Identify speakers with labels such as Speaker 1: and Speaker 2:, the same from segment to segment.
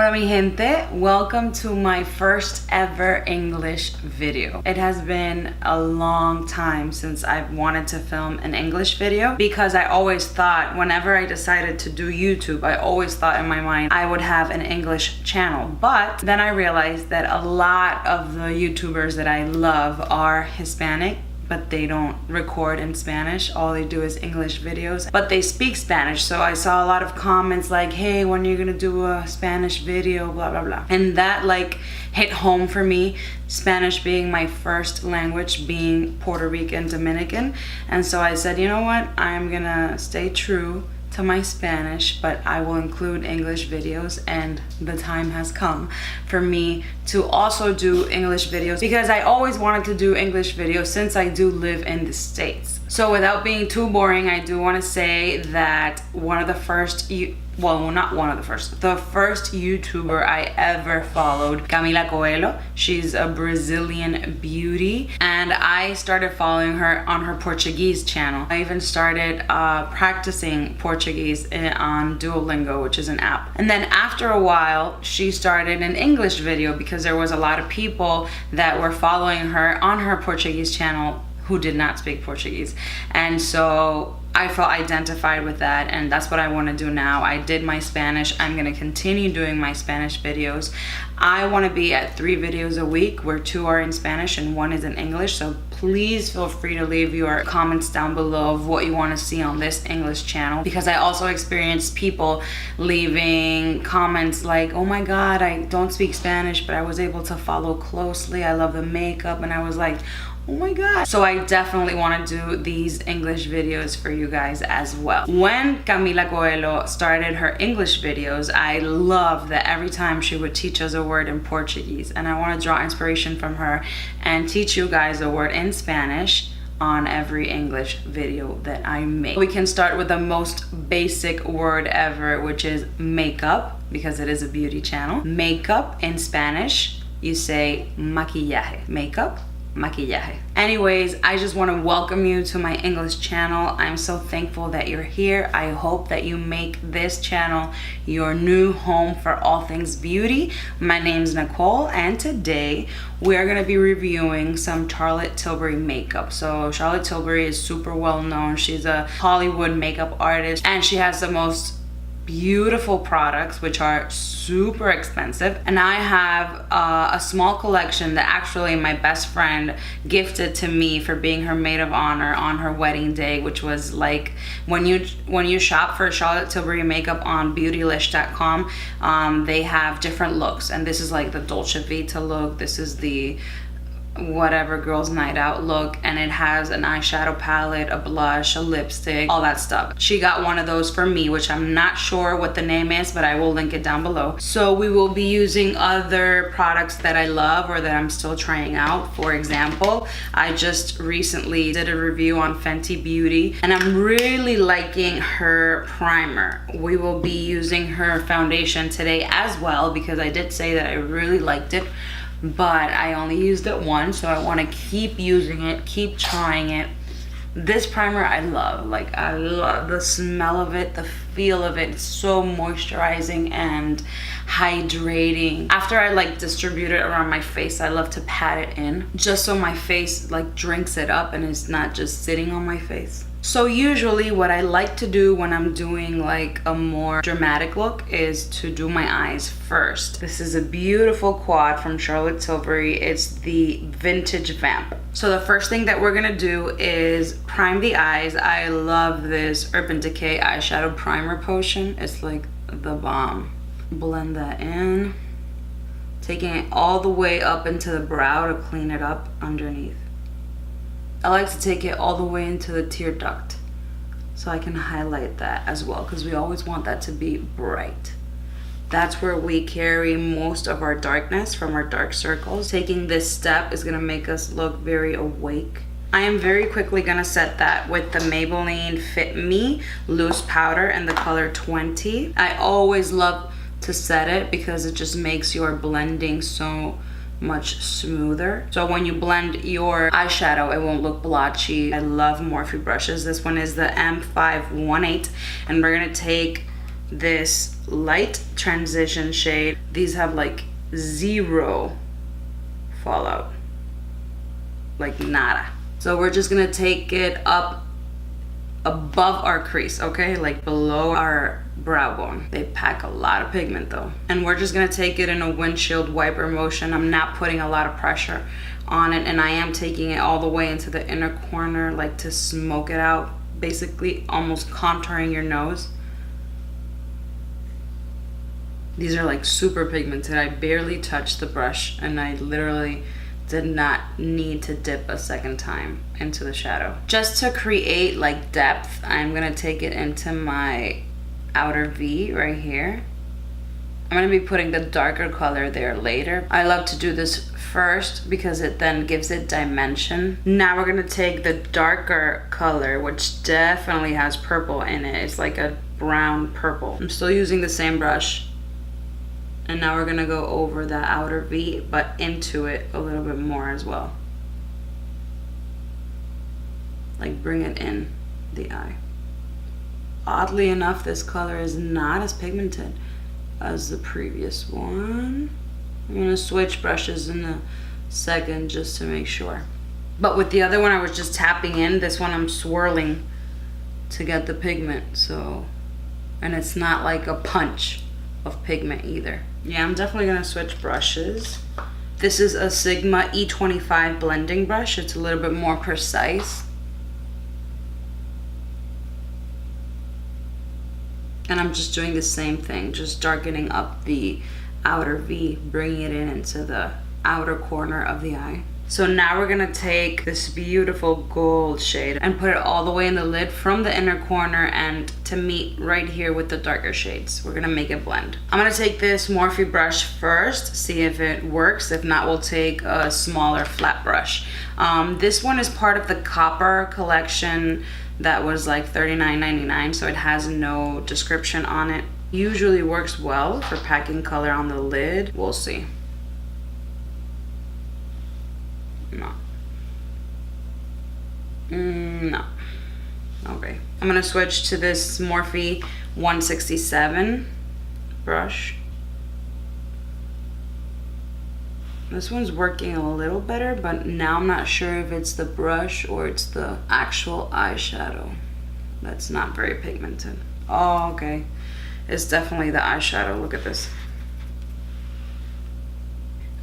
Speaker 1: Hola mi gente, welcome to my first ever English video. It has been a long time since I've wanted to film an English video because I always thought whenever I decided to do YouTube, I always thought in my mind I would have an English channel. But then I realized that a lot of the YouTubers that I love are Hispanic, but they don't record in Spanish. All they do is English videos, but they speak Spanish. So I saw a lot of comments like, hey, when are you gonna do a Spanish video, blah, blah, blah. And that like hit home for me, Spanish being my first language, being Puerto Rican, Dominican. And so I said, you know what? I'm gonna stay true to my Spanish, but I will include English videos, and the time has come for me to also do English videos because I always wanted to do English videos since I do live in the States. So without being too boring, I do want to say that one of the first, the first YouTuber I ever followed, Camila Coelho. She's a Brazilian beauty, and I started following her on her Portuguese channel. I even started practicing Portuguese on Duolingo, which is an app. And then after a while, she started an English video because there was a lot of people that were following her on her Portuguese channel who did not speak Portuguese. And so I felt identified with that, and that's what I want to do now. I did my Spanish. I'm going to continue doing my Spanish videos. I want to be at 3 videos a week where 2 are in Spanish and 1 is in English. So please feel free to leave your comments down below of what you want to see on this English channel, because I also experienced people leaving comments like, oh my God, I don't speak Spanish, but I was able to follow closely. I love the makeup. And I was like, oh my God. So I definitely want to do these English videos for you guys as well. When Camila Coelho started her English videos, I loved that every time she would teach us a word in Portuguese, and I want to draw inspiration from her and teach you guys a word in Spanish on every English video that I make. We can start with the most basic word ever, which is makeup, because it is a beauty channel. Makeup in Spanish, you say maquillaje. Makeup, maquillaje. Anyways, I just want to welcome you to my English channel. I'm so thankful that you're here. I hope that you make this channel your new home for all things beauty. My name's Nicole, and today we're going to be reviewing some Charlotte Tilbury makeup. So Charlotte Tilbury is super well known. She's a Hollywood makeup artist, and she has the most beautiful products, which are super expensive. And I have a small collection that actually my best friend gifted to me for being her maid of honor on her wedding day, which was like, when you shop for Charlotte Tilbury makeup on beautylish.com, they have different looks, and this is like the Dolce Vita look, this is the whatever girls night out look, and it has an eyeshadow palette, a blush, a lipstick, all that stuff. She got one of those for me, which I'm not sure what the name is, but I will link it down below. So we will be using other products that I love or that I'm still trying out. For example, I just recently did a review on Fenty Beauty, and I'm really liking her primer. We will be using her foundation today as well, because I did say that I really liked it, but I only used it once, so I want to keep using it, keep trying it. This primer I love. Like, I love the smell of it, the feel of it. It's so moisturizing and hydrating. After I like distribute it around my face, I love to pat it in just so my face like drinks it up and it's not just sitting on my face. So usually what I like to do when I'm doing like a more dramatic look is to do my eyes first. This is a beautiful quad from Charlotte Tilbury. It's the Vintage Vamp. So the first thing that we're gonna do is prime the eyes. I love this Urban Decay eyeshadow primer potion. It's like the bomb. Blend that in, taking it all the way up into the brow to clean it up underneath. I like to take it all the way into the tear duct so I can highlight that as well, because we always want that to be bright. That's where we carry most of our darkness from our dark circles. Taking this step is gonna make us look very awake. I am very quickly gonna set that with the Maybelline Fit Me loose powder in the color 20. I always love to set it because it just makes your blending so much smoother. So when you blend your eyeshadow, it won't look blotchy. I love Morphe brushes. This one is the M518, and we're gonna take this light transition shade. These have like 0 fallout, like nada. So we're just gonna take it up above our crease, okay? Like below our brow bone. They pack a lot of pigment though. And we're just gonna take it in a windshield wiper motion. I'm not putting a lot of pressure on it, and I am taking it all the way into the inner corner, like to smoke it out, basically almost contouring your nose. These are like super pigmented. I barely touched the brush, and I literally did not need to dip a second time into the shadow. Just to create like depth, I'm gonna take it into my outer V right here. I'm gonna be putting the darker color there later. I love to do this first because it then gives it dimension. Now we're gonna take the darker color, which definitely has purple in it. It's like a brown purple. I'm still using the same brush. And now we're gonna go over the outer V, but into it a little bit more as well. Like bring it in the eye. Oddly enough, this color is not as pigmented as the previous one. I'm gonna switch brushes in a second just to make sure. But with the other one, I was just tapping in. This one I'm swirling to get the pigment, so, and it's not like a punch of pigment either. Yeah, I'm definitely gonna switch brushes. This is a Sigma E25 blending brush. It's a little bit more precise. And I'm just doing the same thing, just darkening up the outer V, bringing it in into the outer corner of the eye. So now we're gonna take this beautiful gold shade and put it all the way in the lid from the inner corner and to meet right here with the darker shades. We're gonna make it blend. I'm gonna take this Morphe brush first, see if it works. If not, we'll take a smaller flat brush. This one is part of the copper collection that was like $39.99, so it has no description on it. Usually works well for packing color on the lid. We'll see. No. No. Okay. I'm gonna switch to this Morphe 167 brush. This one's working a little better, but now I'm not sure if it's the brush or it's the actual eyeshadow that's not very pigmented. Oh, okay. It's definitely the eyeshadow. Look at this.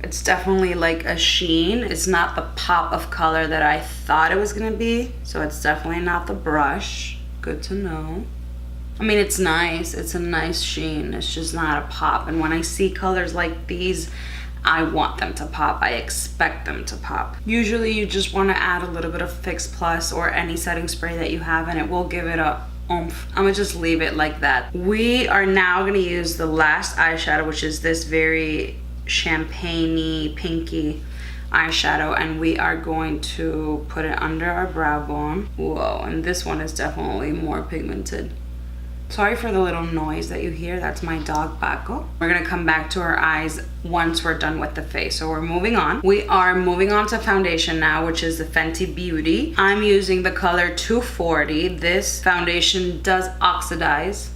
Speaker 1: It's definitely like a sheen. It's not the pop of color that I thought it was gonna be. So it's definitely not the brush. Good to know. I mean, it's nice. It's a nice sheen. It's just not a pop. And when I see colors like these, I want them to pop. I expect them to pop. Usually you just want to add a little bit of Fix Plus or any setting spray that you have, and it will give it a oomph. I'm gonna just leave it like that. We are now gonna use the last eyeshadow, which is this very champagne-y, pinky eyeshadow, and we are going to put it under our brow bone. Whoa, and this one is definitely more pigmented. Sorry for the little noise that you hear. That's my dog Paco. We're gonna come back to our eyes once we're done with the face. So we're moving on. We are moving on to foundation now, which is the Fenty Beauty. I'm using the color 240. This foundation does oxidize,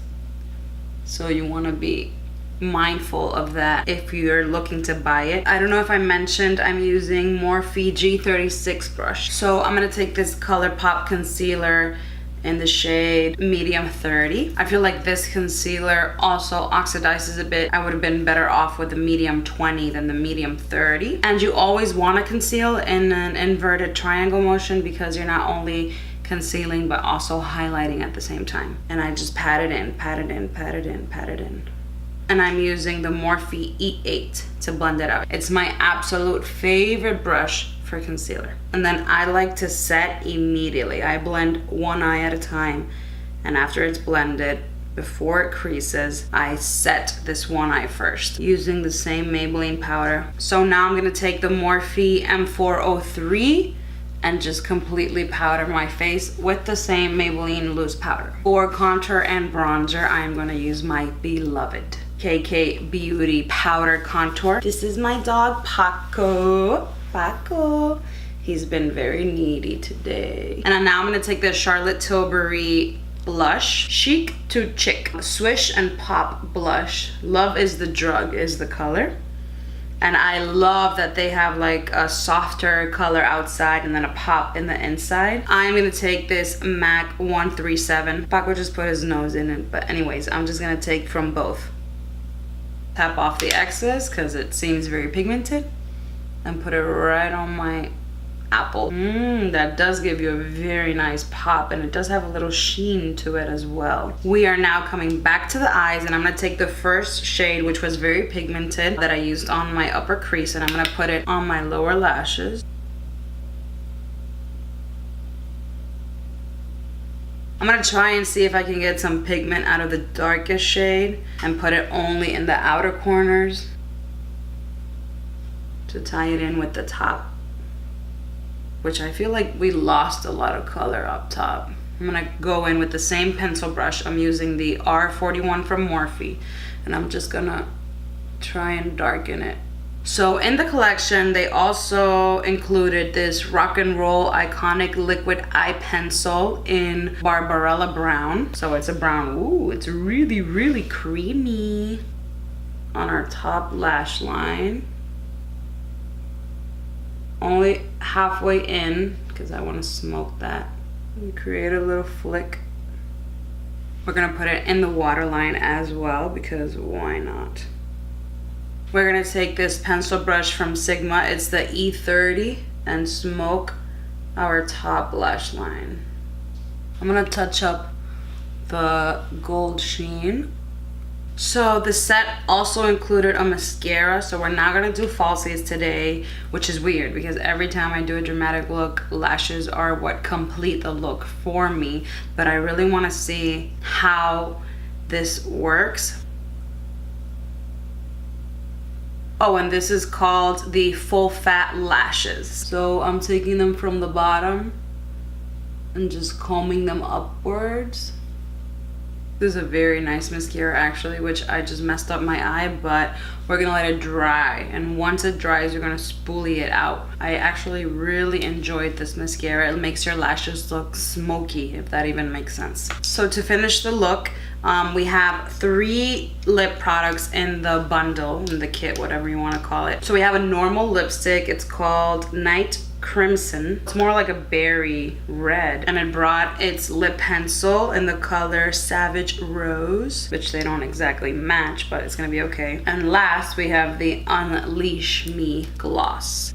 Speaker 1: so you wanna be mindful of that if you're looking to buy it. I don't know if I mentioned I'm using Morphe G36 brush. So I'm gonna take this ColourPop concealer in the shade medium 30. I feel like this concealer also oxidizes a bit. I would have been better off with the medium 20 than the medium 30. And you always want to conceal in an inverted triangle motion because you're not only concealing but also highlighting at the same time. And I just pat it in, pat it in, pat it in, pat it in. And I'm using the Morphe E8 to blend it out. It's my absolute favorite brush for concealer. And then I like to set immediately. I blend one eye at a time, and after it's blended, before it creases, I set this one eye first using the same Maybelline powder. So now I'm gonna take the Morphe M403 and just completely powder my face with the same Maybelline loose powder. For contour and bronzer, I am gonna use my beloved KK Beauty powder contour. This is my dog Paco. He's been very needy today. And now I'm gonna take the Charlotte Tilbury blush, Chic to Chick, Swish and Pop blush. Love is the Drug is the color. And I love that they have like a softer color outside and then a pop in the inside. I'm gonna take this MAC 137. Paco just put his nose in it, but anyways, I'm just gonna take from both. Tap off the excess because it seems very pigmented and put it right on my apple. That does give you a very nice pop, and it does have a little sheen to it as well. We are now coming back to the eyes, and I'm gonna take the first shade, which was very pigmented, that I used on my upper crease, and I'm gonna put it on my lower lashes. I'm gonna try and see if I can get some pigment out of the darkest shade and put it only in the outer corners to tie it in with the top, which I feel like we lost a lot of color up top. I'm gonna go in with the same pencil brush. I'm using the R41 from Morphe, and I'm just gonna try and darken it. So in the collection, they also included this Rock and Roll Iconic Liquid Eye Pencil in Barbarella Brown. So it's a brown. Ooh, it's really, really creamy on our top lash line. Only halfway in because I want to smoke that. And create a little flick. We're gonna put it in the waterline as well because why not? We're gonna take this pencil brush from Sigma, it's the E30, and smoke our top lash line. I'm gonna touch up the gold sheen. So the set also included a mascara, so we're not gonna do falsies today, which is weird because every time I do a dramatic look, lashes are what complete the look for me, but I really wanna see how this works. Oh, and this is called the Full Fat Lashes. So I'm taking them from the bottom and just combing them upwards. This is a very nice mascara actually, which I just messed up my eye, but we're gonna let it dry. And once it dries, you're gonna spoolie it out. I actually really enjoyed this mascara. It makes your lashes look smoky, if that even makes sense. So to finish the look, we have 3 lip products in the bundle, in the kit, whatever you wanna call it. So we have a normal lipstick. It's called Night Crimson. It's more like a berry red, and it brought its lip pencil in the color Savage Rose, which they don't exactly match, but it's gonna be okay. And last we have the Unleash Me gloss.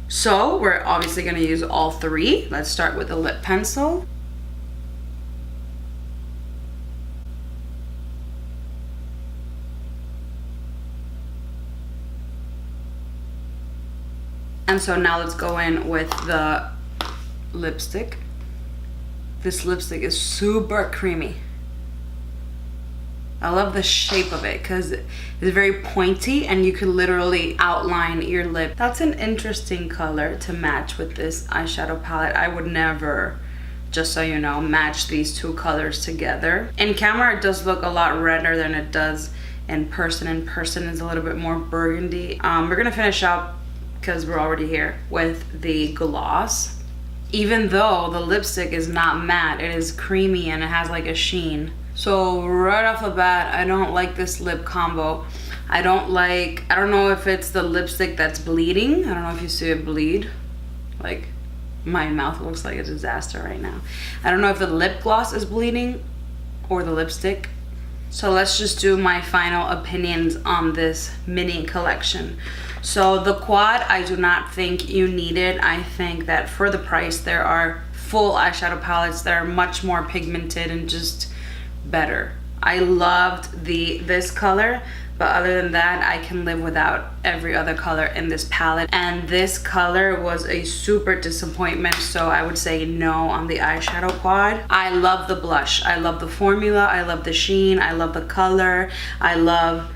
Speaker 1: So we're obviously gonna use all 3. Let's start with the lip pencil. And so now let's go in with the lipstick. This lipstick is super creamy. I love the shape of it because it's very pointy and you can literally outline your lip. That's an interesting color to match with this eyeshadow palette. I would never, just so you know, match these 2 colors together. In camera, it does look a lot redder than it does in person. In person, it's a little bit more burgundy. We're gonna finish up, because we're already here, with the gloss. Even though the lipstick is not matte, it is creamy and it has like a sheen. So right off the bat, I don't like this lip combo. I don't know if it's the lipstick that's bleeding. I don't know if you see it bleed. Like, my mouth looks like a disaster right now. I don't know if the lip gloss is bleeding or the lipstick. So let's just do my final opinions on this mini collection. So the quad, I do not think you need it. I think that for the price, there are full eyeshadow palettes that are much more pigmented and just better. I loved this color, but other than that, I can live without every other color in this palette. And this color was a super disappointment, so I would say no on the eyeshadow quad. I love the blush. I love the formula. I love the sheen. I love the color. I love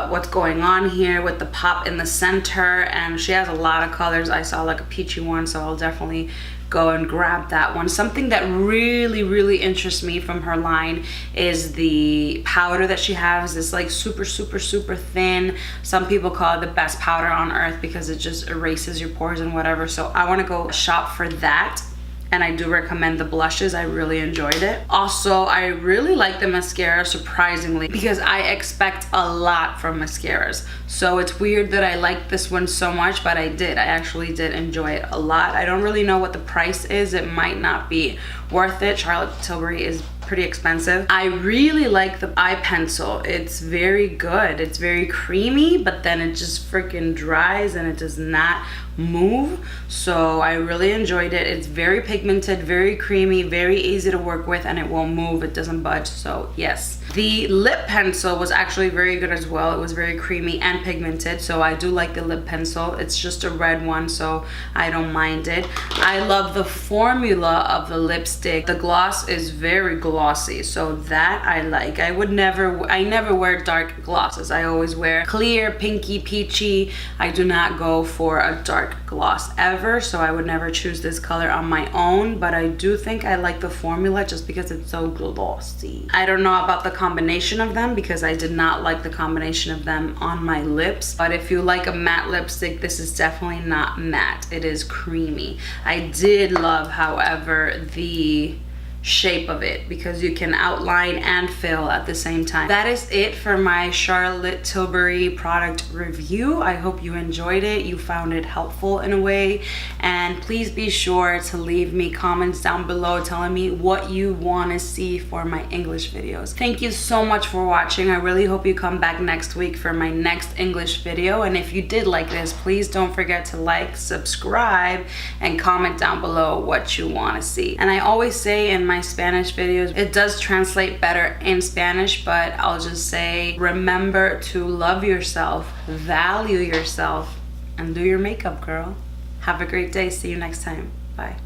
Speaker 1: what's going on here with the pop in the center, and she has a lot of colors. I saw like a peachy one, so I'll definitely go and grab that one. Something that really interests me from her line is the powder that she has. This like super thin. Some people call it the best powder on earth because it just erases your pores and whatever. So I want to go shop for that. and I do recommend the blushes. I really enjoyed it. Also, I really like the mascara, surprisingly, because I expect a lot from mascaras. So it's weird that I like this one so much, but I actually did enjoy it a lot. I don't really know what the price is. It might not be worth it. Charlotte Tilbury is pretty expensive. I really like the eye pencil. It's very good. It's very creamy, but then it just freaking dries and it does not move. So I really enjoyed it. It's very pigmented, very creamy, very easy to work with, and it won't move. It doesn't budge. So yes. The lip pencil was actually very good as well. It was very creamy and pigmented, so I do like the lip pencil. It's just a red one, so I don't mind it. I love the formula of the lipstick. The gloss is very glossy, so that I like. I never wear dark glosses. I always wear clear, pinky, peachy. I do not go for a dark gloss ever, so I would never choose this color on my own, but I do think I like the formula just because it's so glossy. I don't know about the combination of them because I did not like the combination of them on my lips, but if you like a matte lipstick, this is definitely not matte. It is creamy. I did love, however, the shape of it because you can outline and fill at the same time. That is it for my Charlotte Tilbury product review. I hope you enjoyed it, you found it helpful in a way, and please be sure to leave me comments down below telling me what you want to see for my English videos. Thank you so much for watching. I really hope you come back next week for my next English video, and if you did like this, please don't forget to like, subscribe, and comment down below what you want to see. And I always say in my Spanish videos, it does translate better in Spanish, but I'll just say, remember to love yourself, value yourself, and do your makeup, girl. Have a great day. See you next time. Bye.